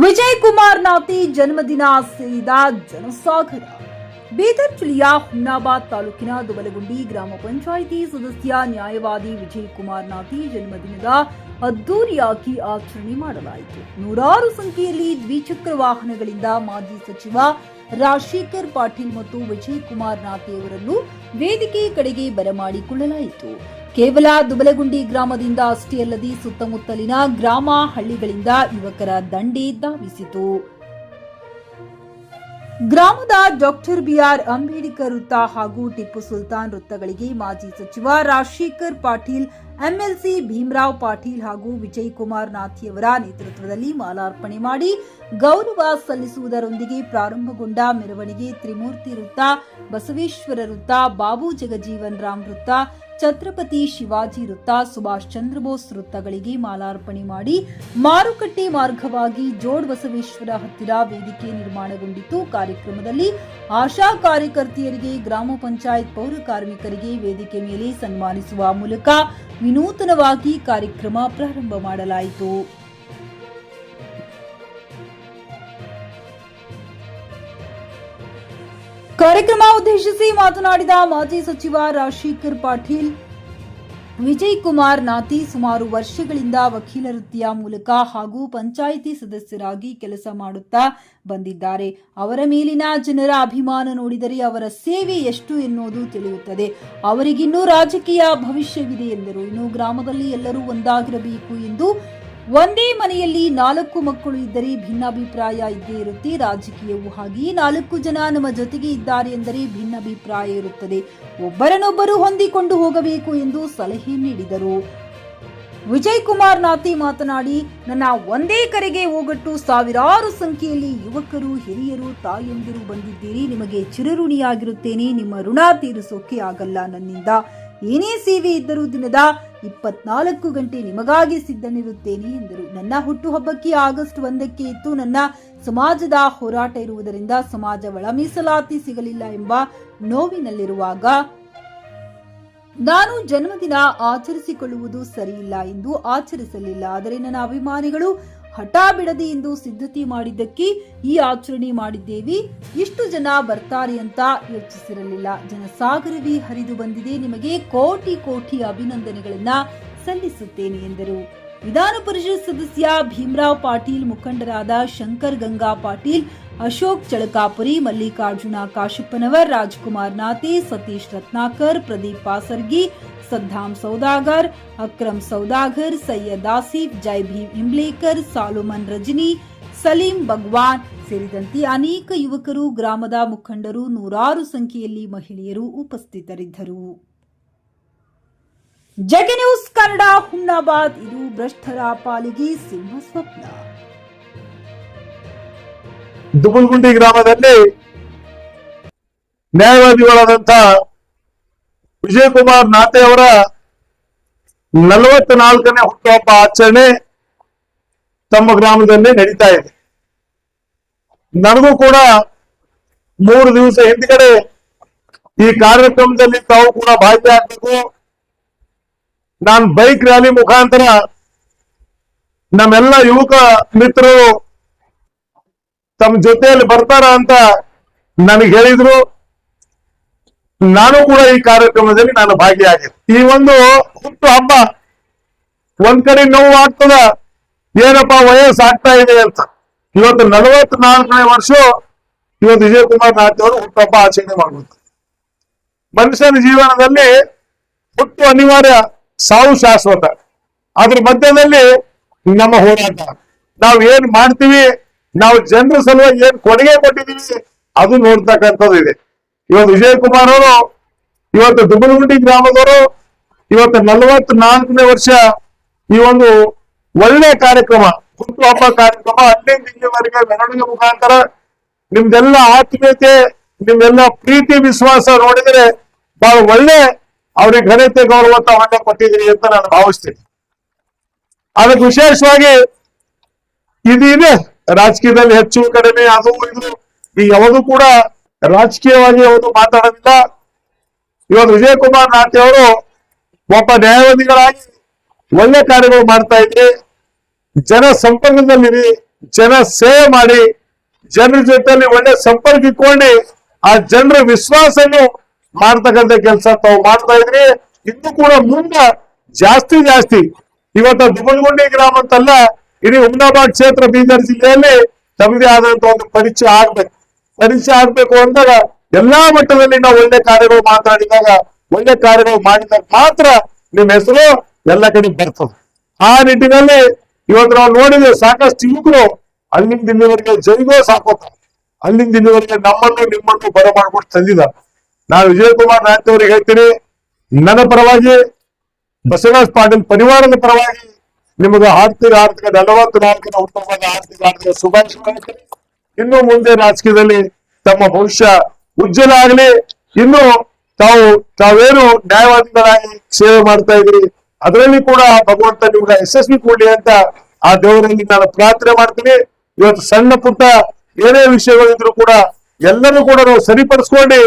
ವಿಜಯ್ ಕುಮಾರ್ ನಾತಿ ಜನ್ಮದಿನ ಸೇರಿದ ಜನಸಾಗರ. ಬೀದರ್ ಜಿಲ್ಲೆಯ ಹುಮ್ನಾಬಾದ್ ತಾಲೂಕಿನ ದುಬಲಗುಂಡಿ ಗ್ರಾಮ ಪಂಚಾಯಿತಿ ಸದಸ್ಯ ನ್ಯಾಯವಾದಿ ವಿಜಯ್ ಕುಮಾರ್ ನಾತಿ ಜನ್ಮದಿನದ ಅದ್ದೂರಿಯಾಗಿ ಆಚರಣೆ ಮಾಡಲಾಯಿತು. ನೂರಾರು ಸಂಖ್ಯೆಯಲ್ಲಿ ದ್ವಿಚಕ್ರ ವಾಹನಗಳಿಂದ ಮಾಜಿ ಸಚಿವ ರಾಜಶೇಖರ್ ಪಾಟೀಲ್ ಮತ್ತು ವಿಜಯ್ ಕುಮಾರ್ ನಾತಿ ಅವರನ್ನು ವೇದಿಕೆ ಕಡೆಗೆ ಬರಮಾಡಿಕೊಳ್ಳಲಾಯಿತು. ಕೇವಲ ದುಬಲಗುಂಡಿ ಗ್ರಾಮದಿಂದ ಅಷ್ಟೇ ಅಲ್ಲದೆ ಸುತ್ತಮುತ್ತಲಿನ ಗ್ರಾಮ ಹಳ್ಳಿಗಳಿಂದ ಯುವಕರ ದಂಡೇ ಧಾವಿಸಿತು. ಗ್ರಾಮದ ಡಾಕ್ಟರ್ ಬಿಆರ್ ಅಂಬೇಡ್ಕರ್ ವೃತ್ತ ಹಾಗೂ ಟಿಪ್ಪು ಸುಲ್ತಾನ್ ವೃತ್ತಗಳಿಗೆ ಮಾಜಿ ಸಚಿವ ರಾಜಶೇಖರ್ ಪಾಟೀಲ್, ಎಂಎಲ್ಸಿ ಭೀಮರಾವ್ ಪಾಟೀಲ್ ಹಾಗೂ ವಿಜಯ್ ಕುಮಾರ್ ನಾಥಿಯವರ ನೇತೃತ್ವದಲ್ಲಿ ಮಾಲಾರ್ಪಣೆ ಮಾಡಿ ಗೌರವ ಸಲ್ಲಿಸುವುದರೊಂದಿಗೆ ಪ್ರಾರಂಭಗೊಂಡ ಮೆರವಣಿಗೆ ತ್ರಿಮೂರ್ತಿ ವೃತ್ತ, ಬಸವೇಶ್ವರ ವೃತ್ತ, ಬಾಬು ಜಗಜೀವನ್ ರಾಮ್ ವೃತ್ತ, ಛತ್ರಪತಿ ಶಿವಾಜಿ ವೃತ್ತ, ಸುಭಾಷ್ ಚಂದ್ರ ಬೋಸ್ ವೃತ್ತಗಳಿಗೆ ಮಾಲಾರ್ಪಣೆ ಮಾಡಿ ಮಾರುಕಟ್ಟೆ ಮಾರ್ಗವಾಗಿ ಜೋಡ್ ಬಸವೇಶ್ವರ ಹತ್ತಿರ ವೇದಿಕೆ ನಿರ್ಮಾಣಗೊಂಡಿತ್ತು. ಕಾರ್ಯಕ್ರಮದಲ್ಲಿ ಆಶಾ ಕಾರ್ಯಕರ್ತೆಯರಿಗೆ, ಗ್ರಾಮ ಪಂಚಾಯತ್ ಪೌರ ಕಾರ್ಮಿಕರಿಗೆ ವೇದಿಕೆ ಮೇಲೆ ಸನ್ಮಾನಿಸುವ ಮೂಲಕ ವಿನೂತನವಾಗಿ ಕಾರ್ಯಕ್ರಮ ಪ್ರಾರಂಭ ಮಾಡಲಾಯಿತು. ಕಾರ್ಯಕ್ರಮ ಉದ್ದೇಶಿಸಿ ಮಾತನಾಡಿದ ಮಾಜಿ ಸಚಿವ ರಾಜಶೇಖರ್ ಪಾಟೀಲ್, ವಿಜಯ್ ಕುಮಾರ್ ನಾತಿ ಸುಮಾರು ವರ್ಷಗಳಿಂದ ವಕೀಲ ವೃತ್ತಿಯ ಮೂಲಕ ಹಾಗೂ ಪಂಚಾಯಿತಿ ಸದಸ್ಯರಾಗಿ ಕೆಲಸ ಮಾಡುತ್ತಾ ಬಂದಿದ್ದಾರೆ. ಅವರ ಮೇಲಿನ ಜನರ ಅಭಿಮಾನ ನೋಡಿದರೆ ಅವರ ಸೇವೆ ಎಷ್ಟು ಎನ್ನುವುದು ತಿಳಿಯುತ್ತದೆ. ಅವರಿಗಿನ್ನೂ ರಾಜಕೀಯ ಭವಿಷ್ಯವಿದೆ ಎಂದರು. ಇನ್ನು ಗ್ರಾಮದಲ್ಲಿ ಎಲ್ಲರೂ ಒಂದಾಗಿರಬೇಕು ಎಂದು, ಒಂದೇ ಮನೆಯಲ್ಲಿ 4 ಮಕ್ಕಳು ಇದ್ದರೆ ಭಿನ್ನಾಭಿಪ್ರಾಯ ಇದ್ದೇ ಇರುತ್ತೆ. ರಾಜಕೀಯವು ಹಾಗೆಯೇ 4 ಜನ ನಮ್ಮ ಜೊತೆಗೆ ಇದ್ದಾರೆ ಎಂದರೆ ಭಿನ್ನಾಭಿಪ್ರಾಯ ಇರುತ್ತದೆ. ಒಬ್ಬರನ್ನೊಬ್ಬರು ಹೊಂದಿಕೊಂಡು ಹೋಗಬೇಕು ಎಂದು ಸಲಹೆ ನೀಡಿದರು. ವಿಜಯ್ ಕುಮಾರ್ ನಾತಿ ಮಾತನಾಡಿ, ನನ್ನ ಒಂದೇ ಕರೆಗೆ ಹೋಗಟ್ಟು ಸಾವಿರಾರು ಸಂಖ್ಯೆಯಲ್ಲಿ ಯುವಕರು, ಹಿರಿಯರು, ತಾಯಂದಿರು ಬಂದಿದ್ದೀರಿ. ನಿಮಗೆ ಚಿರಋಣಿಯಾಗಿರುತ್ತೇನೆ. ನಿಮ್ಮ ಋಣ ತೀರಿಸೋಕೆ ಆಗಲ್ಲ ನನ್ನಿಂದ. ಏನೇ ಸೇವೆ ಇದ್ದರೂ ದಿನದ 24 ಗಂಟೆ ನಿಮಗಾಗಿ ಸಿದ್ಧನಿರುತ್ತೇನೆ ಎಂದರು. ನನ್ನ ಹುಟ್ಟುಹಬ್ಬಕ್ಕೆ ಆಗಸ್ಟ್ 1ಕ್ಕೆ ಇತ್ತು. ನನ್ನ ಸಮಾಜದ ಹೋರಾಟ ಇರುವುದರಿಂದ ಸಮಾಜ ಒಳ ಮೀಸಲಾತಿ ಸಿಗಲಿಲ್ಲ ಎಂಬ ನೋವಿನಲ್ಲಿರುವಾಗ ನಾನು ಜನ್ಮದಿನ ಆಚರಿಸಿಕೊಳ್ಳುವುದು ಸರಿಯಿಲ್ಲ ಎಂದು ಆಚರಿಸಲಿಲ್ಲ. ಆದರೆ ನನ್ನ ಅಭಿಮಾನಿಗಳು ಹಠ ಬಿಡದೆ ಎಂದು ಸಿದ್ಧತೆ ಮಾಡಿದ್ದಕ್ಕೆ ಈ ಆಚರಣೆ ಮಾಡಿದ್ದೇವೆ. ಇಷ್ಟು ಜನ ಬರ್ತಾರೆ ಅಂತ ಯೋಚಿಸಿರಲಿಲ್ಲ. ಜನಸಾಗರವೇ ಹರಿದು ಬಂದಿದೆ. ನಿಮಗೆ ಕೋಟಿ ಕೋಟಿ ಅಭಿನಂದನೆಗಳನ್ನ ಸಲ್ಲಿಸುತ್ತೇನೆ ಎಂದರು. ವಿಧಾನ ಪರಿಷತ್ ಸದಸ್ಯ ಭೀಮರಾವ್ ಪಾಟೀಲ್, ಮುಖಂಡರಾದ ಶಂಕರ್ ಗಂಗಾ ಪಾಟೀಲ್, ಅಶೋಕ್ ಚಳಕಾಪುರಿ, ಮಲ್ಲಿಕಾರ್ಜುನ ಕಾಶಪ್ಪನವರ್, ರಾಜ್ಕುಮಾರ್ ನಾತೆ, ಸತೀಶ್ ರತ್ನಾಕರ್, ಪ್ರದೀಪ್ ಪಾಸರ್ಗಿ, ಸದ್ದಾಂ ಸೌದಾಗರ್, ಅಕ್ರಮ್ ಸೌದಾಗರ್, ಸೈಯದ್ ಆಸಿಫ್, ಜೈ ಭೀಮ್ ಇಂಬ್ಲೇಕರ್, ಸಾಲುಮನ್ ರಜನಿ, ಸಲೀಂ ಭಗವಾನ್ ಸೇರಿದಂತೆ ಅನೇಕ ಯುವಕರು, ಗ್ರಾಮದ ಮುಖಂಡರು, ನೂರಾರು ಸಂಖ್ಯೆಯಲ್ಲಿ ಮಹಿಳೆಯರು ಉಪಸ್ಥಿತರಿದ್ದರು. ಜಗ ನ್ಯೂಸ್ ಕನ್ನಡ, ಹುಮ್ನಾಬಾದ್. ಇದು ಭ್ರಷ್ಟರ ಪಾಲಿಗೆ ಸಿಂಹ ಸ್ವಪ್ನ. ದುಬಲಗುಂಡಿ ಗ್ರಾಮದಲ್ಲಿ ನ್ಯಾಯವಾದಿಗಳಾದಂಥ ವಿಜಯ್ ಕುಮಾರ್ ನಾತೆ ಅವರ 44ನೇ ಹುಟ್ಟುಹಬ್ಬ ಆಚರಣೆ ತಮ್ಮ ಗ್ರಾಮದಲ್ಲಿ ನಡೀತಾ ಇದೆ. ನನಗೂ ಕೂಡ 3 ದಿವಸ ಹಿಂದ್ಗಡೆ ಈ ಕಾರ್ಯಕ್ರಮದಲ್ಲಿ ತಾವು ಕೂಡ ಭಾಗಿಯಾಗಬೇಕು, ನಾನು ಬೈಕ್ ರ್ಯಾಲಿ ಮುಖಾಂತರ ನಮ್ಮೆಲ್ಲ ಯುವಕ ಮಿತ್ರರು ತಮ್ಮ ಜೊತೆಯಲ್ಲಿ ಬರ್ತಾರ ಅಂತ ನನಗೆ ಹೇಳಿದ್ರು. ನಾನು ಕೂಡ ಈ ಕಾರ್ಯಕ್ರಮದಲ್ಲಿ ನಾನು ಭಾಗಿಯಾಗಿದ್ದೆ. ಈ ಒಂದು ಹುಟ್ಟು ಹಬ್ಬ ಒಂದ್ ಕಡೆ ನೋವು ಆಗ್ತದ, ಏನಪ್ಪಾ ವಯಸ್ಸು ಆಗ್ತಾ ಇದೆ ಅಂತ. ಇವತ್ತು 44ನೇ ವರ್ಷ ಇವತ್ತು ವಿಜಯ್ ಕುಮಾರ್ ನಾಥ್ ಅವರು ಹುಟ್ಟುಹಬ್ಬ ಆಚರಣೆ ಮಾಡುವುದು. ಮನುಷ್ಯನ ಜೀವನದಲ್ಲಿ ಹುಟ್ಟು ಅನಿವಾರ್ಯ, ಸಾವು ಶಾಶ್ವತ. ಅದ್ರ ಮಧ್ಯದಲ್ಲಿ ನಮ್ಮ ಹೋರಾಟ, ನಾವು ಏನ್ ಮಾಡ್ತೀವಿ, ನಾವು ಜನರ ಸಲುವಾಗಿ ಏನ್ ಕೊಡುಗೆ ಕೊಟ್ಟಿದ್ದೀವಿ ಅದು ನೋಡ್ತಕ್ಕಂಥದ್ದು ಇದೆ. ಇವತ್ತು ವಿಜಯ್ ಕುಮಾರ್ ಅವರು ಇವತ್ತು ದುಬಲಗುಂಡಿ ಗ್ರಾಮದವರು ಇವತ್ತು 44ನೇ ವರ್ಷ ಈ ಒಂದು ಒಳ್ಳೆ ಕಾರ್ಯಕ್ರಮ, ಹುಟ್ಟುಹಬ್ಬ ಕಾರ್ಯಕ್ರಮ 15 ದಿನವರೆಗೆ ಮೆರವಣಿಗೆ ಮುಖಾಂತರ ನಿಮ್ದೆಲ್ಲ ಆತ್ಮೀಯತೆ, ನಿಮ್ದೆಲ್ಲ ಪ್ರೀತಿ ವಿಶ್ವಾಸ ನೋಡಿದರೆ ಬಹಳ ಒಳ್ಳೆ ಅವ್ರಿಗೆ ಘನತೆ ಗೌರವ ತಾವನ್ನ ಕೊಟ್ಟಿದ್ದೀರಿ ಅಂತ ನಾನು ಭಾವಿಸ್ತೀನಿ. ಅದಕ್ಕೆ ವಿಶೇಷವಾಗಿ ಇದೆ ರಾಜಕೀಯದಲ್ಲಿ ಹೆಚ್ಚು ಕಡಿಮೆ ಅದು ಇದು ಈ ಯಾವುದು ಕೂಡ ರಾಜಕೀಯವಾಗಿ ಯಾವುದು ಮಾತಾಡೋದಿಲ್ಲ. ಇವತ್ತು ವಿಜಯ್ ಕುಮಾರ್ ನಾಥ್ ಅವರು ಒಬ್ಬ ನ್ಯಾಯವಾದಿಗಳಾಗಿ ಒಳ್ಳೆ ಕಾರ್ಯಗಳು ಮಾಡ್ತಾ ಇದ್ರಿ, ಜನ ಸಂಪರ್ಕದಲ್ಲಿ ಜನ ಸೇವೆ ಮಾಡಿ ಜನರ ಜೊತೆಲಿ ಒಳ್ಳೆ ಸಂಪರ್ಕ ಇಟ್ಕೊಂಡು ಆ ಜನರ ವಿಶ್ವಾಸನು ಮಾಡ್ತಕ್ಕಂಥ ಕೆಲಸ ತಾವು ಮಾಡ್ತಾ ಇದ್ರಿ. ಇನ್ನು ಕೂಡ ಮುಂದೆ ಜಾಸ್ತಿ ಇವತ್ತ ದುಬಲ್ಗುಂಡಿ ಗ್ರಾಮ ಅಂತಲ್ಲ, ಇಡೀ ಹುಮ್ನಾಬಾದ್ ಕ್ಷೇತ್ರ ಬೀದರ್ ಜಿಲ್ಲೆಯಲ್ಲಿ ತಮ್ಮದೇ ಆದಂತ ಒಂದು ಪರಿಚಯ ಆಗ್ಬೇಕು ಅಂದಾಗ ಎಲ್ಲಾ ಮಟ್ಟದಲ್ಲಿ ನಾವು ಒಳ್ಳೆ ಕಾರ್ಯಗಳು ಮಾತಾಡಿದಾಗ, ಒಳ್ಳೆ ಕಾರ್ಯಗಳು ಮಾಡಿದಾಗ ಮಾತ್ರ ನಿಮ್ ಹೆಸರು ಎಲ್ಲ ಕಡೆ ಬರ್ತದೆ. ಆ ನಿಟ್ಟಿನಲ್ಲಿ ಇವತ್ತು ನಾವು ನೋಡಿದ್ರೆ ಸಾಕಷ್ಟು ಯುವಕರು ಅಲ್ಲಿಂದ ಇಲ್ಲಿವರೆಗೆ ಜೈಗೋ ಸಾಕೋತಾರೆ, ಅಲ್ಲಿಂದ ಇಲ್ಲಿವರೆಗೆ ನಮ್ಮನ್ನು ನಿಮ್ಮನ್ನು ಬರಮಾಡ್ಬಿಟ್ಟು ತಂದಿದ್ದಾರೆ. ನಾನು ವಿಜಯಕುಮಾರ್ ನಾಯ್ಕ ಅವರಿಗೆ ಹೇಳ್ತೀನಿ, ನನ್ನ ಪರವಾಗಿ ಬಸವರಾಜ್ ಪಾಟೀಲ್ ಪರಿವಾರದ ಪರವಾಗಿ ನಿಮಗೆ ಆರ್ಥಿಕ 44ನೇ ಹುಟ್ಟುಹಬ್ಬದ ಆರ್ಥಿಕ ಶುಭಾಶಯ. ಇನ್ನು ಮುಂದೆ ರಾಜಕೀಯದಲ್ಲಿ ತಮ್ಮ ಭವಿಷ್ಯ ಉಜ್ವಲ ಆಗಲಿ. ಇನ್ನು ತಾವೇನು ನ್ಯಾಯವಾದಿಗಳಾಗಿ ಸೇವೆ ಮಾಡ್ತಾ ಇದ್ರಿ, ಅದರಲ್ಲಿ ಕೂಡ ಭಗವಂತ ನಿಮ್ಗೆ ಯಶಸ್ವಿ ಕೊಡ್ಲಿ ಅಂತ ಆ ದೇವರಲ್ಲಿ ನಾನು ಪ್ರಾರ್ಥನೆ ಮಾಡ್ತೀನಿ. ಇವತ್ತು ಸಣ್ಣ ಪುಟ್ಟ ಏನೇ ವಿಷಯಗಳಿದ್ರು ಕೂಡ ಎಲ್ಲರೂ ಕೂಡ ನಾವು ಸರಿಪಡಿಸ್ಕೊಂಡು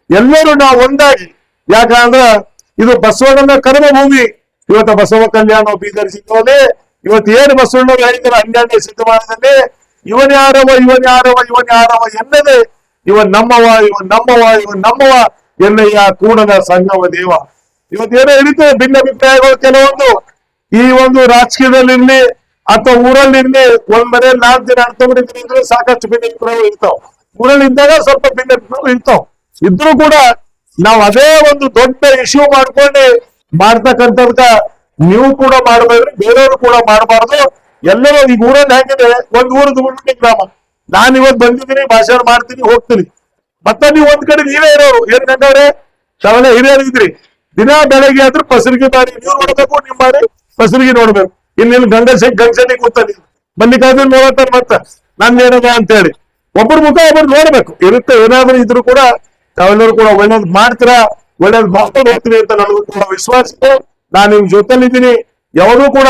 ಎಲ್ಲರೂ ನಾವು ಒಂದಾಗಿ, ಯಾಕಂದ್ರೆ ಇದು ಬಸವಣ್ಣನ ಕರ್ಮ ಭೂಮಿ. ಇವತ್ತು ಬಸವ ಕಲ್ಯಾಣ ಬೀದರ್ ಜಿಲ್ಲೆಯಲ್ಲಿ ಇವತ್ತು ಏನು ಬಸವಣ್ಣವ್ರು ಹೇಳಿದ್ದಾರೆ 12ನೇ ಶತಮಾನದಲ್ಲಿ, ಇವನ್ ಯಾರವ ಎನ್ನದೆ ಇವನ್ ನಮ್ಮವ ಎನ್ನಯ್ಯ ಕೂಡದ ಸಂಗಮ ದೇವ. ಇವತ್ತೇನೋ ಹಿಡಿತದೆ ಭಿನ್ನಾಭಿಪ್ರಾಯಗಳು ಕೆಲವೊಂದು ಈ ಒಂದು ರಾಜಕೀಯದಲ್ಲಿರ್ಲಿ ಅಥವಾ ಊರಲ್ಲಿರ್ಲಿ, ಒಂದ್ ಮನೆಯಲ್ಲಿ 4 ದಿನ ಅರ್ಥಗಳಿದ್ರೆ ಸಾಕಷ್ಟು ಭಿನ್ನಾಭಿಪ್ರಾಯಗಳು ಇರ್ತಾವ. ಊರಲ್ಲಿ ಇದ್ದಾಗ ಸ್ವಲ್ಪ ಭಿನ್ನಾಭಿಪ್ರಾಯಗಳು ಇರ್ತಾವ. ಇದ್ರೂ ಕೂಡ ನಾವು ಅದೇ ಒಂದು ದೊಡ್ಡ ಇಶ್ಯೂ ಮಾಡ್ಕೊಂಡು ಮಾಡ್ತಕ್ಕಂಥದ್ಕ ನೀವು ಕೂಡ ಮಾಡಬೇಡ್ರಿ, ಬೇರೆಯವರು ಕೂಡ ಮಾಡಬಾರ್ದು. ಎಲ್ಲರೂ ಈಗ ಊರಲ್ಲಿ ಹೇಗಿದೆ, ಒಂದ್ ಊರು ದುಬಲ್ಗುಂಡಿ ಗ್ರಾಮ, ನಾನ್ ಇವತ್ತು ಬಂದಿದ್ದೀನಿ, ಭಾಷಣ ಮಾಡ್ತೀನಿ, ಹೋಗ್ತೀನಿ. ಮತ್ತೆ ನೀವು ಒಂದ್ ಕಡೆ ನೀವೇ ಇರೋರು ಏನ್ ಗಂಡವ್ರೆ, ತಾವೆಲ್ಲ ಹಿರಿಯರಿದ್ರಿ, ದಿನ ಬೆಳಗ್ಗೆ ಆದ್ರೂ ಫಸಲಿಗೆ ಬಾರಿ ನೀವು ನೋಡ್ಬೇಕು, ನಿಮ್ ಬಾರಿ ಫಸಲಿಗೆ ನೋಡ್ಬೇಕು. ಇನ್ನಿಲ್ಲಿ ಗಂಗಸನಿ ಕೂತಾನೆ ಮಲ್ಲಿಕಾರ್ಜುನ್ ನೋಡತ್ತಾರ, ಮತ್ತ ನಂದೇನದ ಅಂತ ಹೇಳಿ ಒಬ್ಬರ ಮುಖ ಒಬ್ಬರು ನೋಡ್ಬೇಕು ಇರುತ್ತೆ. ಏನಾದ್ರೂ ಇದ್ರು ಕೂಡ ತಾವೆಲ್ಲರೂ ಕೂಡ ಒಳ್ಳೇದ್ ಮಾಡ್ತೀರಾ, ಒಳ್ಳೇದ್ ಮಾಡ್ಕೊಂಡು ಹೋಗ್ತೀನಿ ಅಂತ ನನಗೂ ಕೂಡ ವಿಶ್ವಾಸ ಇದೆ. ನಾನು ನಿಮ್ ಜೊತೆಲಿದ್ದೀನಿ. ಯಾವಾಗೂ ಕೂಡ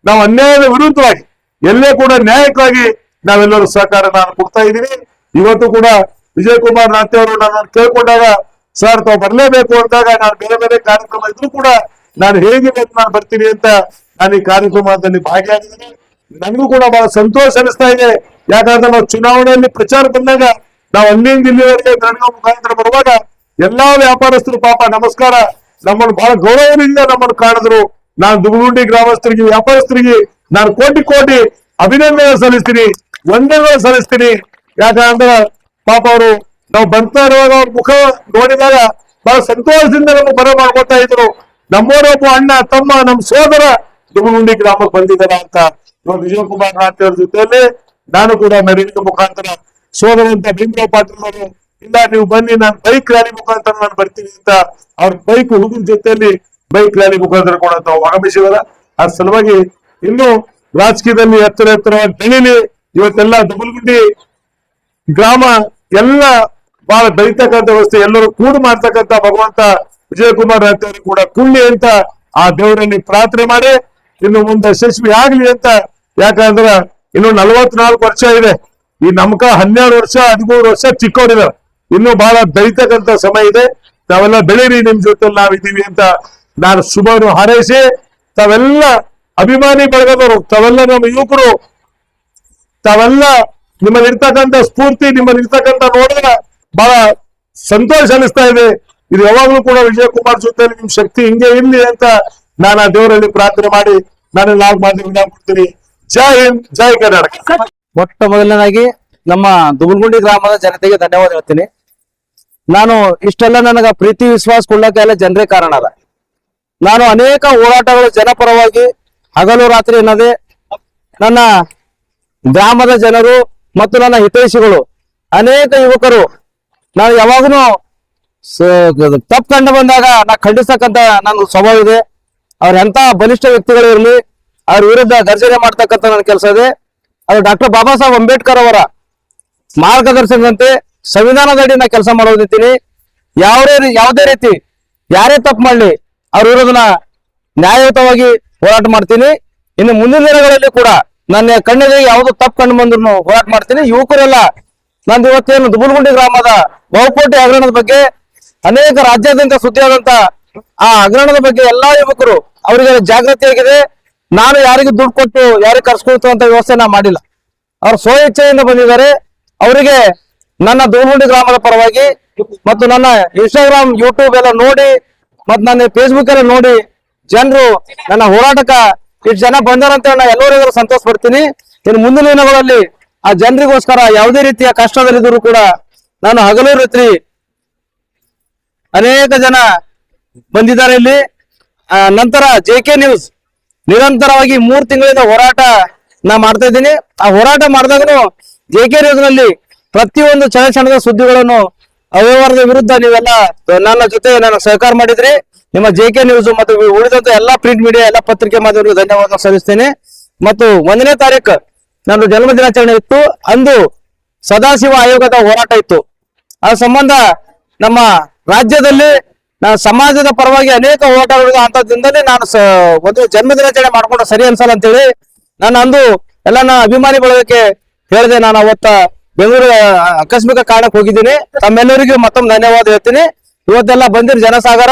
ನಾವು ಅನ್ಯಾಯದ ವಿರುದ್ಧವಾಗಿ ಎಲ್ಲೇ ಕೂಡ ನ್ಯಾಯಕ್ಕಾಗಿ ನಾವೆಲ್ಲರೂ ಸಹಕಾರ ನಾನು ಕೊಡ್ತಾ ಇದ್ದೀನಿ. ಇವತ್ತು ಕೂಡ ವಿಜಯಕುಮಾರ್ ನಾಥೆ ಅವರು ನನ್ನನ್ನು ಕೇಳ್ಕೊಂಡಾಗ, ಸರ್ ತಾವು ಬರ್ಲೇಬೇಕು ಅಂದಾಗ, ನಾನು ಬೇರೆ ಬೇರೆ ಕಾರ್ಯಕ್ರಮ ಇದ್ರು ಕೂಡ ನಾನು ಹೇಗೆ ನಾನು ಬರ್ತೀನಿ ಅಂತ ನಾನು ಈ ಕಾರ್ಯಕ್ರಮದಲ್ಲಿ ಭಾಗಿಯಾಗಿದ್ದೀನಿ. ನನಗೂ ಕೂಡ ಬಹಳ ಸಂತೋಷ ಅನಿಸ್ತಾ ಇದೆ. ಯಾಕಂದ್ರೆ ನಾವು ಚುನಾವಣೆಯಲ್ಲಿ ಪ್ರಚಾರ ಬಂದಾಗ ನಾವು ಅಲ್ಲಿಂದ ಇಲ್ಲಿವರೆಗೆ ನಡೆಯುವ ಮುಖಾಂತರ ಬರುವಾಗ ಎಲ್ಲಾ ವ್ಯಾಪಾರಸ್ಥರು ಪಾಪ ನಮಸ್ಕಾರ, ನಮ್ಮನ್ನು ಬಹಳ ಗೌರವದಿಂದ ನಮ್ಮನ್ನು ಕಾಣಿದ್ರು. ನಾನು ದುಬಲ್ಗುಂಡಿ ಗ್ರಾಮಸ್ಥರಿಗೆ, ವ್ಯಾಪಾರಸ್ಥರಿಗೆ ನಾನು ಕೋಟಿ ಅಭಿನಂದನೆ ಸಲ್ಲಿಸ್ತೀನಿ, ವಂದನೆಗಳು ಸಲ್ಲಿಸ್ತೀನಿ. ಯಾಕಂದ್ರೆ ಪಾಪ ಅವರು ನಾವು ಬರ್ತಾ ಇರುವಾಗ ಅವ್ರ ಮುಖ ನೋಡಿದಾಗ ಬಹಳ ಸಂತೋಷದಿಂದ ನಮ್ಗೆ ಬರ ಮಾಡ್ಕೊತಾ ಇದ್ರು. ನಮ್ಮೋರೊಬ್ಬ ಅಣ್ಣ ತಮ್ಮ ನಮ್ಮ ಸೋದರ ದುಬಲ್ಗುಂಡಿ ಗ್ರಾಮಕ್ಕೆ ಬಂದಿದ್ದಾರ ಅಂತ ವಿಜಯಕುಮಾರ್ ನಾಥೆ ಅವ್ರ ಜೊತೆಯಲ್ಲಿ ನಾನು ಕೂಡ ಮೆರವಣಿಗೆ ಮುಖಾಂತರ ಸೋದರಂತ ಭೀಮರಾವ್ ಪಾಟೀಲ್ ಅವರು, ಇಲ್ಲ ನೀವು ಬನ್ನಿ, ನಾನು ಬೈಕ್ ರ್ಯಾಲಿ ಮುಖಾಂತರ ನಾನು ಬರ್ತೀನಿ ಅಂತ ಅವ್ರ ಬೈಕ್ ಹುಡುಗರ ಜೊತೆಯಲ್ಲಿ ಬೈಕ್ ರ್ಯಾಲಿ ಮುಖಾಂತರ ಕೂಡ ತಾವು ಆಗಮಿಸಿದಾರ. ಆ ಸಲುವಾಗಿ ಇನ್ನು ರಾಜಕೀಯದಲ್ಲಿ ಎತ್ತರವಾಗಿ ಬೆಳೀಲಿ. ಇವತ್ತೆಲ್ಲ ದುಬಲ್ಗುಂಡಿ ಗ್ರಾಮ ಎಲ್ಲ ಬಹಳ ಬೆಳೀತಕ್ಕಂಥ ವ್ಯವಸ್ಥೆ, ಎಲ್ಲರೂ ಕೂಡು ಮಾಡ್ತಕ್ಕಂಥ ಭಗವಂತ ವಿಜಯಕುಮಾರ್ ನಾಥೆ ಅವರು ಕೂಡ ಕೂಡ್ಲಿ ಅಂತ ಆ ದೇವರಲ್ಲಿ ಪ್ರಾರ್ಥನೆ ಮಾಡಿ ಇನ್ನು ಮುಂದೆ ಯಶಸ್ವಿ ಆಗ್ಲಿ ಅಂತ. ಯಾಕಂದ್ರ ಇನ್ನು 44 ವರ್ಷ ಇದೆ. ಈ ನಮ್ಕ 12 ವರ್ಷ 13 ವರ್ಷ ಚಿಕ್ಕವರಿದ್ದಾರೆ. ಇನ್ನು ಬಹಳ ಬೆಳೀತಕ್ಕಂಥ ಸಮಯ ಇದೆ. ತಾವೆಲ್ಲ ಬೆಳೀರಿ, ನಿಮ್ ಜೊತೆ ನಾವಿದ್ದೀವಿ ಅಂತ ನಾನು ಶುಭವನ್ನು ಹಾರೈಸಿ, ತಾವೆಲ್ಲ ಅಭಿಮಾನಿ ಬಳಗದವರು, ತಾವೆಲ್ಲ ನಮ್ಮ ಯುವಕರು, ತಾವೆಲ್ಲ ನಿಮ್ಮಲ್ಲಿ ಇರ್ತಕ್ಕಂಥ ಸ್ಫೂರ್ತಿ, ನಿಮ್ಮಲ್ಲಿ ಇರ್ತಕ್ಕಂಥ ನೋಡಿದ್ರೆ ಬಹಳ ಸಂತೋಷ ಅನಿಸ್ತಾ ಇದೆ. ಇದು ಯಾವಾಗ್ಲೂ ಕೂಡ ವಿಜಯಕುಮಾರ್ ಜೊತೆ ನಿಮ್ ಶಕ್ತಿ ಹಿಂಗೆ ಇರ್ಲಿ ಅಂತ ನಾನು ಆ ದೇವರಲ್ಲಿ ಪ್ರಾರ್ಥನೆ ಮಾಡಿ ನಾನು 4 ಮಾತು ವಿರಾಮ ಕೊಡ್ತೀನಿ. ಜೈ ಹಿಂದ್, ಜೈ ಕರ್ನಾಟಕ. ಮೊಟ್ಟ ಮೊದಲನೇದಾಗಿ ನಮ್ಮ ದುಬಲ್ಗುಂಡಿ ಗ್ರಾಮದ ಜನತೆಗೆ ಧನ್ಯವಾದ ಹೇಳ್ತೀನಿ. ನಾನು ಇಷ್ಟೆಲ್ಲ ನನಗ ಪ್ರೀತಿ ವಿಶ್ವಾಸ ಕೊಡ್ಲಕ್ಕೆ ಎಲ್ಲ ಜನರೇ ಕಾರಣ ಅದ. ನಾನು ಅನೇಕ ಹೋರಾಟಗಳು ಜನಪರವಾಗಿ ಹಗಲು ರಾತ್ರಿ ಅನ್ನೋದೇ ನನ್ನ ಗ್ರಾಮದ ಜನರು ಮತ್ತು ನನ್ನ ಹಿತೈಷಿಗಳು ಅನೇಕ ಯುವಕರು ನಾನು ಯಾವಾಗಲೂ ತಪ್ಪು ಕಂಡು ಬಂದಾಗ ನಾ ಖಂಡಿಸ್ತಕ್ಕಂಥ ನನ್ನ ಸ್ವಭಾವ ಇದೆ. ಅವ್ರ ಎಂತ ಬಲಿಷ್ಠ ವ್ಯಕ್ತಿಗಳು ಇರಲಿ, ಅವ್ರ ವಿರುದ್ಧ ಗರ್ಜನೆ ಮಾಡ್ತಕ್ಕಂಥ ನನ್ನ ಕೆಲಸ ಇದೆ. ಅದು ಡಾಕ್ಟರ್ ಬಾಬಾ ಸಾಹೇಬ್ ಅಂಬೇಡ್ಕರ್ ಅವರ ಮಾರ್ಗದರ್ಶನದಂತೆ ಸಂವಿಧಾನದಡಿ ನಾ ಕೆಲಸ ಮಾಡೋದಿದ್ದೀನಿ. ಯಾವುದೇ ರೀತಿ ಯಾರೇ ತಪ್ಪು ಮಾಡಲಿ ಅವ್ರ ವಿರುದ್ಧ ನ್ಯಾಯಯುತವಾಗಿ ಹೋರಾಟ ಮಾಡ್ತೀನಿ. ಇನ್ನು ಮುಂದಿನ ದಿನಗಳಲ್ಲಿ ಕೂಡ ನನ್ನ ಕಣ್ಣಿಗೆ ಯಾವ್ದು ತಪ್ಪು ಕಂಡು ಬಂದ್ರು ಹೋರಾಟ ಮಾಡ್ತೀನಿ. ಯುವಕರೆಲ್ಲ ನಂದು ಇವತ್ತೇನು ದುಬಲ್ಗುಂಡಿ ಗ್ರಾಮದ ಬಹುಕೋಟಿ ಹಗರಣದ ಬಗ್ಗೆ ಅನೇಕ ರಾಜ್ಯಾದ್ಯಂತ ಸುದ್ದಿಯಾದಂತ ಆ ಹಗರಣದ ಬಗ್ಗೆ ಎಲ್ಲಾ ಯುವಕರು ಅವರಿಗೆ ಜಾಗೃತಿ ಆಗಿದೆ. ನಾನು ಯಾರಿಗೂ ದುಡ್ಡು ಕೊಟ್ಟು ಯಾರಿಗೆ ಕರ್ಸ್ಕೊಳ್ತು ಅಂತ ವ್ಯವಸ್ಥೆ ನಾ ಮಾಡಿಲ್ಲ. ಅವ್ರ ಸ್ವ ಇಚ್ಛೆಯಿಂದ ಬಂದಿದ್ದಾರೆ. ಅವರಿಗೆ ನನ್ನ ದೂಲ್ಗುಂಡಿ ಗ್ರಾಮದ ಪರವಾಗಿ ಮತ್ತು ನನ್ನ ಇನ್ಸ್ಟಾಗ್ರಾಮ್, ಯೂಟ್ಯೂಬ್ ಎಲ್ಲ ನೋಡಿ ಮತ್ತು ನನ್ನ ಫೇಸ್ಬುಕ್ ಎಲ್ಲ ನೋಡಿ ಜನರು ನನ್ನ ಹೋರಾಟಕ್ಕ ಇಷ್ಟು ಜನ ಬಂದಾರಂತ ನಾನು ಎಲ್ಲರಿಗೂ ಸಂತೋಷ ಪಡ್ತೀನಿ. ಇನ್ನು ಮುಂದಿನ ದಿನಗಳಲ್ಲಿ ಆ ಜನರಿಗೋಸ್ಕರ ಯಾವುದೇ ರೀತಿಯ ಕಷ್ಟದಲ್ಲಿದ್ದರೂ ಕೂಡ ನಾನು ಹಗಲು ರಾತ್ರಿ ಅನೇಕ ಜನ ಬಂದಿದ್ದಾರೆ ಇಲ್ಲಿ. ನಂತರ JK ನ್ಯೂಸ್ ನಿರಂತರವಾಗಿ 3 ತಿಂಗಳಿಂದ ಹೋರಾಟ ನಾ ಮಾಡ್ತಾ ಇದ್ದೀನಿ. ಆ ಹೋರಾಟ ಮಾಡಿದಾಗನು JK ನ್ಯೂಸ್ ನಲ್ಲಿ ಪ್ರತಿಯೊಂದು ಕ್ಷಣದ ಸುದ್ದಿಗಳನ್ನು ಅವ್ಯವಹಾರದ ವಿರುದ್ಧ ನೀವೆಲ್ಲ ನನ್ನ ಜೊತೆ ನಾನು ಸಹಕಾರ ಮಾಡಿದ್ರಿ. ನಿಮ್ಮ JK ನ್ಯೂಸ್ ಮತ್ತು ಉಳಿದಂತ ಎಲ್ಲಾ ಪ್ರಿಂಟ್ ಮೀಡಿಯಾ, ಎಲ್ಲ ಪತ್ರಿಕೆ ಮಾಧ್ಯಮಗಳಿಗೆ ಧನ್ಯವಾದ ಸಲ್ಲಿಸ್ತೇನೆ. ಮತ್ತು 1ನೇ ತಾರೀಕು ನನ್ನ ಜನ್ಮ ದಿನಾಚರಣೆ ಇತ್ತು. ಅಂದು ಸದಾಶಿವ ಆಯೋಗದ ಹೋರಾಟ ಇತ್ತು. ಆ ಸಂಬಂಧ ನಮ್ಮ ರಾಜ್ಯದಲ್ಲಿ ಸಮಾಜದ ಪರವಾಗಿ ಅನೇಕ ಹೋರಾಟಗಳು ಅಂತದಿಂದಲೇ ನಾನು ಒಂದು ಜನ್ಮ ದಿನಾಚರಣೆ ಮಾಡ್ಕೊಂಡು ಸರಿ ಅನ್ಸಲ್ಲ ಅಂತೇಳಿ ನಾನು ಅಂದು ಎಲ್ಲ ನನ್ನ ಅಭಿಮಾನಿ ಬಳಗಕ್ಕೆ ಹೇಳಿದೆ. ನಾನು ಅವತ್ತ ಬೆಂಗಳೂರು ಆಕಸ್ಮಿಕ ಕಾರಣಕ್ಕೆ ಹೋಗಿದ್ದೀನಿ. ತಮ್ಮೆಲ್ಲರಿಗೂ ಮತ್ತೊಮ್ಮೆ ಧನ್ಯವಾದ ಹೇಳ್ತೀನಿ. ಇವತ್ತೆಲ್ಲ ಬಂದಿರ ಜನಸಾಗರ,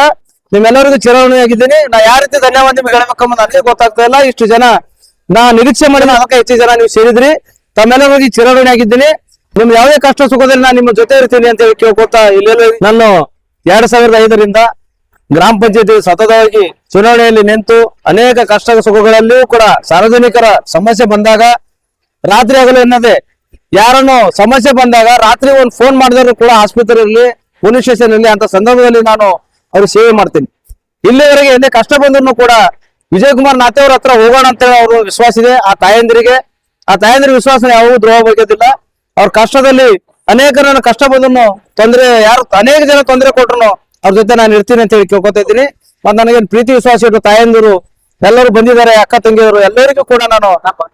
ನಿಮ್ಮೆಲ್ಲರಿಗೂ ಚಿರಋಣಿಯಾಗಿದ್ದೀನಿ. ನಾ ಯಾವ ರೀತಿ ಧನ್ಯವಾದ ನಿಮ್ಗೆ ಹೇಳ್ಬೇಕಂಬ ನನಗೆ ಗೊತ್ತಾಗ್ತಾ ಇಲ್ಲ. ಇಷ್ಟು ಜನ ನಾ ನಿರೀಕ್ಷೆ ಮಾಡಿದ ಅದಕ್ಕೆ ಹೆಚ್ಚು ಜನ ನೀವು ಸೇರಿದ್ರಿ. ತಮ್ಮೆಲ್ಲರಿಗೂ ಚಿರಋಣಿಯಾಗಿದ್ದೀನಿ. ನಿಮ್ಗೆ ಯಾವುದೇ ಕಷ್ಟ ಸುಖದಲ್ಲಿ ನಾನು ನಿಮ್ಮ ಜೊತೆ ಇರ್ತೀನಿ ಅಂತ ಹೇಳಿ ಕೇಳ್ಕೊತಾ ಇಲ್ಲೆಲ್ಲ ನಾನು 2005ರಿಂದ ಗ್ರಾಮ ಪಂಚಾಯತಿ ಸತತವಾಗಿ ಚುನಾವಣೆಯಲ್ಲಿ ನಿಂತು ಅನೇಕ ಕಷ್ಟ ಸುಖಗಳಲ್ಲಿಯೂ ಕೂಡ ಸಾರ್ವಜನಿಕರ ಸಮಸ್ಯೆ ಬಂದಾಗ ರಾತ್ರಿ ಹಗಲು ಎನ್ನದೆ ಯಾರನ್ನು ಸಮಸ್ಯೆ ಬಂದಾಗ ರಾತ್ರಿ ಒಂದು ಫೋನ್ ಮಾಡಿದ್ರು ಕೂಡ ಆಸ್ಪತ್ರೆ ಇರಲಿ, ಪೊಲೀಸ್ ಸ್ಟೇಷನ್ ಇರಲಿ ಅಂತ ಸಂದರ್ಭದಲ್ಲಿ ನಾನು ಅವ್ರಿಗೆ ಸೇವೆ ಮಾಡ್ತೀನಿ. ಇಲ್ಲಿವರೆಗೆ ಎಲ್ಲಿ ಕಷ್ಟ ಬಂದ್ರು ಕೂಡ ವಿಜಯ್ ಕುಮಾರ್ ನಾತೆ ಅವ್ರ ಹತ್ರ ಹೋಗೋಣ ಅಂತ ಹೇಳಿ ಅವ್ರ ವಿಶ್ವಾಸ ಇದೆ. ಆ ತಾಯಂದಿರ ವಿಶ್ವಾಸ ಯಾವಾಗೂ ದ್ರೋಹ ಬಗೆದಿಲ್ಲ. ಅವ್ರ ಕಷ್ಟದಲ್ಲಿ ಅನೇಕರನ್ನ ಕಷ್ಟ ಬಂದ್ರು ತೊಂದರೆ ಅನೇಕ ಜನ ತೊಂದರೆ ಕೊಟ್ರು ಅವ್ರ ಜೊತೆ ನಾನು ಇರ್ತೀನಿ ಅಂತ ಹೇಳಿ ಕೇಳ್ಕೊತಾ ಇದ್ದೀನಿ. ಮತ್ತೆ ನನಗೇನು ಪ್ರೀತಿ ವಿಶ್ವಾಸ ಇಟ್ಟು ತಾಯಂದಿರು ಎಲ್ಲರೂ ಬಂದಿದ್ದಾರೆ, ಅಕ್ಕ ತಂಗಿಯವರು ಎಲ್ಲರಿಗೂ ಕೂಡ ನಾನು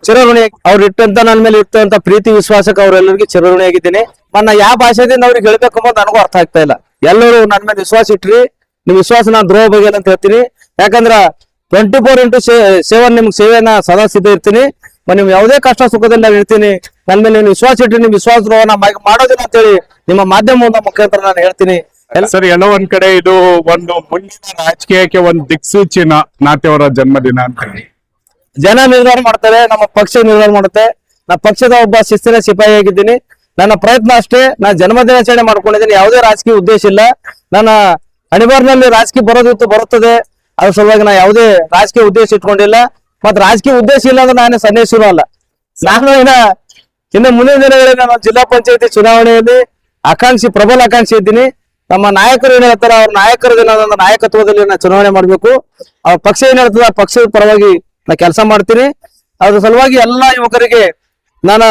ಚಿರಋಣಿ. ಅವ್ರು ಇಟ್ಟಂತ ನನ್ನ ಮೇಲೆ ಇಟ್ಟಂತ ಪ್ರೀತಿ ವಿಶ್ವಾಸಕ್ಕೆ ಅವ್ರೆಲ್ಲರಿಗೂ ಚಿರಋಣಿಯಾಗಿದ್ದೀನಿ. ನನ್ನ ಯಾವ ಭಾಷೆದಿಂದ ಅವ್ರಿಗೆ ಹೇಳ್ಬೇಕು ಅನ್ನೋದು ನನಗೂ ಅರ್ಥ ಆಗ್ತಾ ಇಲ್ಲ. ಎಲ್ಲರೂ ನನ್ನ ಮೇಲೆ ವಿಶ್ವಾಸ ಇಟ್ರಿ, ನಿಮ್ ವಿಶ್ವಾಸ ನಾನು ದ್ರೋಹ ಬಗೆಯಲ್ಲ ಅಂತ ಹೇಳ್ತೀನಿ. ಯಾಕಂದ್ರ 24x7 ನಿಮ್ಗೆ ಸೇವೆಯನ್ನ ಸದಾ ಸಿದ್ಧ ಇರ್ತೀನಿ. ನಿಮ್ ಯಾವುದೇ ಕಷ್ಟ ಸುಖದಲ್ಲಿ ನಾನು ಇರ್ತೀನಿ. ನನ್ನ ಮೇಲೆ ನೀವು ವಿಶ್ವಾಸ ಇಟ್ರಿ, ನಿಮ್ ವಿಶ್ವಾಸ ದ್ರೋಹ ಮಾಡೋದಿಲ್ಲ ಅಂತ ಹೇಳಿ ನಿಮ್ಮ ಮಾಧ್ಯಮದ ಮುಖಾಂತರ ನಾನು ಹೇಳ್ತೀನಿ. ಸರ್, ಎಲ್ಲೋ ಒಂದ್ ಕಡೆ ಇದು ಒಂದು ಮುಂದಿನ ರಾಜಕೀಯಕ್ಕೆ ಒಂದು ದಿಕ್ಸೂಚಿ ನಾತೆಯವರ ಜನ್ಮದಿನ ಅಂತ ಹೇಳಿ ಜನ ನಿರ್ಧಾರ ಮಾಡ್ತಾರೆ, ನಮ್ಮ ಪಕ್ಷ ನಿರ್ಧಾರ ಮಾಡುತ್ತೆ. ನಾ ಪಕ್ಷದ ಒಬ್ಬ ಶಿಸ್ತಿನ ಸಿಪಾಯಿ ಆಗಿದ್ದೀನಿ. ನನ್ನ ಪ್ರಯತ್ನ ಅಷ್ಟೇ. ನಾನು ಜನ್ಮದಿನಾಚರಣೆ ಮಾಡ್ಕೊಂಡಿದ್ದೀನಿ. ಯಾವುದೇ ರಾಜಕೀಯ ಉದ್ದೇಶ ಇಲ್ಲ. ನನ್ನ ಅಣಿಬಾರ್ನಲ್ಲಿ ರಾಜಕೀಯ ಬರುತ್ತದೆ. ಅದ್ರ ಸಲುವಾಗಿ ನಾ ಯಾವುದೇ ರಾಜಕೀಯ ಉದ್ದೇಶ ಇಟ್ಕೊಂಡಿಲ್ಲ. ಮತ್ ರಾಜಕೀಯ ಉದ್ದೇಶ ಇಲ್ಲ ಅಂದ್ರೆ ನಾನು ಸನ್ಯಾಸಿನೂ ಅಲ್ಲ. ನಾನು ಇನ್ನು ಮುಂದಿನ ದಿನಗಳಲ್ಲಿ ನಾನು ಜಿಲ್ಲಾ ಪಂಚಾಯತಿ ಚುನಾವಣೆಯಲ್ಲಿ ಪ್ರಬಲ ಆಕಾಂಕ್ಷಿ ಇದ್ದೀನಿ. ನಮ್ಮ ನಾಯಕರು ಏನ್ ಹೇಳ್ತಾರ, ಅವ್ರ ನಾಯಕರ ನಾಯಕತ್ವದಲ್ಲಿ ನಾ ಚುನಾವಣೆ ಮಾಡ್ಬೇಕು. ಅವ್ರ ಪಕ್ಷ ಏನ್ ಹೇಳ್ತದ ಆ ಪಕ್ಷದ ಪರವಾಗಿ ನಾ ಕೆಲಸ ಮಾಡ್ತೀನಿ. ಅದ್ರ ಸಲುವಾಗಿ ಎಲ್ಲಾ ಯುವಕರಿಗೆ ನಾನು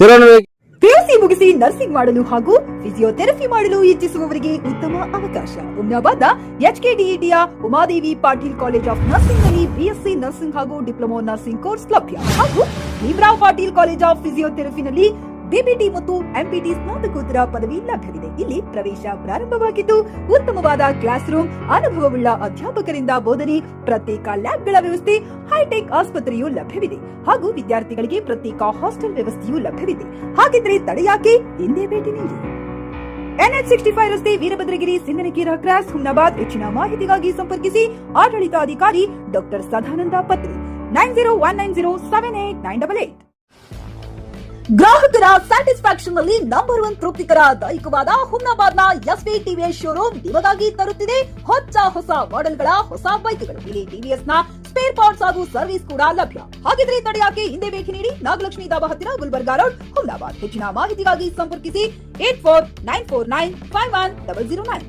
ಚಿರಋಣಿ. PUC ಮುಗಿಸಿ ನರ್ಸಿಂಗ್ ಮಾಡಲು ಹಾಗೂ ಫಿಸಿಯೋಥೆರಪಿ ಮಾಡಲು ಇಚ್ಛಿಸುವವರಿಗೆ ಉತ್ತಮ ಅವಕಾಶ. ಹುಮ್ನಾಬಾದ್ನ HKDETಯ Umadevi Patil college of nursing ನಲ್ಲಿ BSc ನರ್ಸಿಂಗ್ ಹಾಗೂ ಡಿಪ್ಲೊಮಾ ನರ್ಸಿಂಗ್ ಕೋರ್ಸ್ ಲಭ್ಯ. ಹಾಗೂ ಭೀಮರಾವ್ ಪಾಟೀಲ್ ಕಾಲೇಜ್ ಆಫ್ ಫಿಸಿಯೋಥೆರಪಿನಲ್ಲಿ BBT ಮತ್ತು MPT ಸ್ನಾತಕೋತ್ತರ ಪದವಿ ಲಭ್ಯವಿದೆ. ಇಲ್ಲಿ ಪ್ರವೇಶ ಪ್ರಾರಂಭವಾಗಿದ್ದು ಉತ್ತಮವಾದ ಕ್ಲಾಸ್ ರೂಮ್, ಅನುಭವವುಳ್ಳ ಅಧ್ಯಾಪಕರಿಂದ ಬೋಧನೆ, ಪ್ರತ್ಯೇಕ ಲ್ಯಾಬ್ಗಳ ವ್ಯವಸ್ಥೆ, ಹೈಟೆಕ್ ಆಸ್ಪತ್ರೆಯೂ ಲಭ್ಯವಿದೆ. ಹಾಗೂ ವಿದ್ಯಾರ್ಥಿಗಳಿಗೆ ಪ್ರತ್ಯೇಕ ಹಾಸ್ಟೆಲ್ ವ್ಯವಸ್ಥೆಯೂ ಲಭ್ಯವಿದೆ. ಹಾಗಿದ್ರೆ ತಡೆಯಾಕೆ, ಹಿಂದೆ ಭೇಟಿ ನೀಡಿ. NH65 ರಸ್ತೆ, ವೀರಭದ್ರಗಿರಿ, ಸಿಂಗನಕೇರ ಕ್ರಾಸ್, ಹುಮ್ನಾಬಾದ್. ಹೆಚ್ಚಿನ ಮಾಹಿತಿಗಾಗಿ ಸಂಪರ್ಕಿಸಿ ಆಡಳಿತಾಧಿಕಾರಿ ಡಾಕ್ಟರ್ ಸದಾನಂದ ಪತ್ರಿ 9019078988. ಗ್ರಾಹಕರ ಸ್ಯಾಟಿಸ್ಫ್ಯಾಕ್ಷನ್ ನಲ್ಲಿ ನಂಬರ್ 1 ತೃಪ್ತಿಕರ ದೈಹಿಕವಾದ ಹುಮ್ನಾಬಾದ್ನ SV TVS ಶೋರೂಮ್ ನಿಮಗಾಗಿ ತರುತ್ತಿದೆ ಹೊಸ ಮಾಡೆಲ್ಗಳ ಹೊಸ ಬೈಕ್ಗಳು. ಇಲ್ಲಿ TVS ನ ಸ್ಪೇರ್ ಪಾರ್ಟ್ಸ್ ಹಾಗೂ ಸರ್ವಿಸ್ ಕೂಡ ಲಭ್ಯ. ಹಾಗಿದ್ರೆ ತಡೆಯಾಕೆ, ಹಿಂದೆ ಭೇಟಿ ನೀಡಿ. ನಾಗಲಕ್ಷ್ಮಿ ಧಾಬಾ ಹತ್ತಿರ, ಗುಲ್ಬರ್ಗಾ ರೋಡ್, ಹುಮ್ನಾಬಾದ್. ಹೆಚ್ಚಿನ ಮಾಹಿತಿಗಾಗಿ ಸಂಪರ್ಕಿಸಿ 8494951009.